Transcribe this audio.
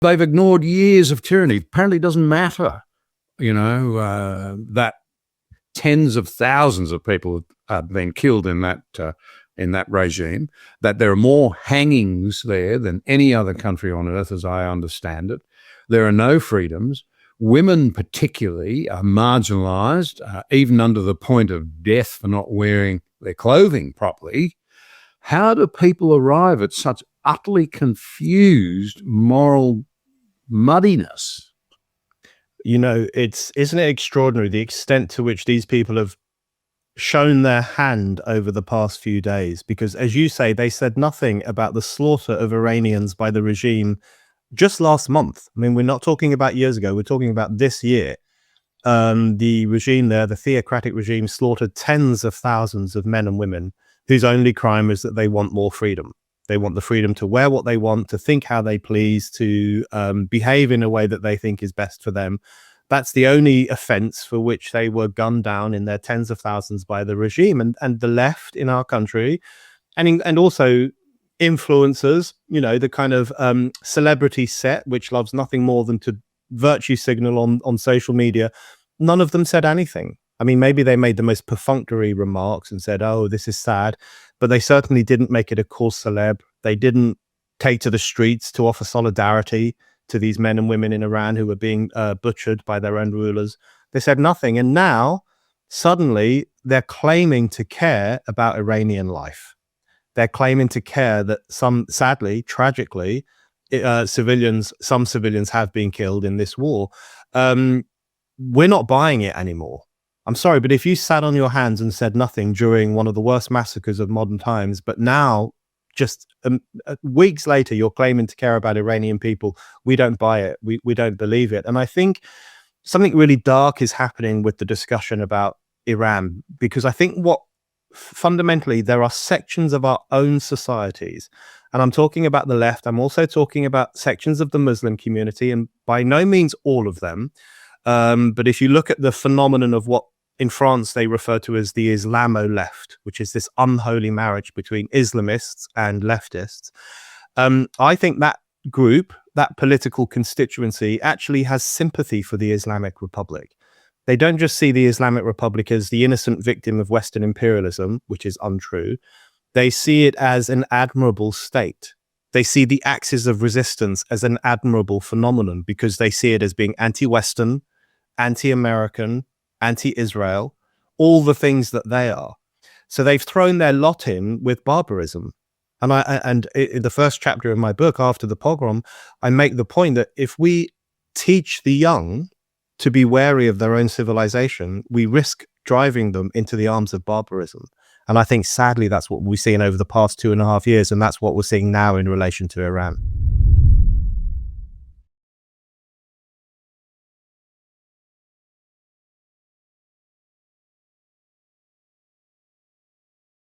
They've ignored years of tyranny. Apparently it doesn't matter, that tens of thousands of people have been killed in that regime, that there are more hangings there than any other country on earth, as I understand it. There are no freedoms. Women particularly are marginalised, even under the point of death for not wearing their clothing properly. How do people arrive at such utterly confused moral muddiness? Isn't it extraordinary the extent to which these people have shown their hand over the past few days? Because, as you say, they said nothing about the slaughter of Iranians by the regime just last month. I mean, we're not talking about years ago, we're talking about this year. The regime there, the theocratic regime, slaughtered tens of thousands of men and women whose only crime is that they want more freedom. They want the freedom to wear what they want, to think how they please, to behave in a way that they think is best for them. That's the only offense for which they were gunned down in their tens of thousands by the regime. And the left in our country, and also influencers, the kind of celebrity set, which loves nothing more than to virtue signal on social media, none of them said anything. I mean, maybe they made the most perfunctory remarks and said, oh, this is sad, but they certainly didn't make it a cause célèbre. They didn't take to the streets to offer solidarity to these men and women in Iran who were being butchered by their own rulers. They said nothing. And now, suddenly, they're claiming to care about Iranian life. They're claiming to care that sadly, tragically, some civilians have been killed in this war. We're not buying it anymore. I'm sorry, but if you sat on your hands and said nothing during one of the worst massacres of modern times, but now, just weeks later, you're claiming to care about Iranian people, we don't buy it. We don't believe it. And I think something really dark is happening with the discussion about Iran, because I think fundamentally, there are sections of our own societies, and I'm talking about the left, I'm also talking about sections of the Muslim community, and by no means all of them. But if you look at the phenomenon of what in France they refer to as the Islamo-left, which is this unholy marriage between Islamists and leftists, I think that group, that political constituency, actually has sympathy for the Islamic Republic. They don't just see the Islamic Republic as the innocent victim of Western imperialism, which is untrue. They see it as an admirable state. They see the axis of resistance as an admirable phenomenon because they see it as being anti-Western, anti-American, anti-Israel, all the things that they are. So they've thrown their lot in with barbarism. And in the first chapter of my book, After the Pogrom, I make the point that if we teach the young to be wary of their own civilization, we risk driving them into the arms of barbarism. And I think, sadly, that's what we've seen over the past 2.5 years, and that's what we're seeing now in relation to Iran.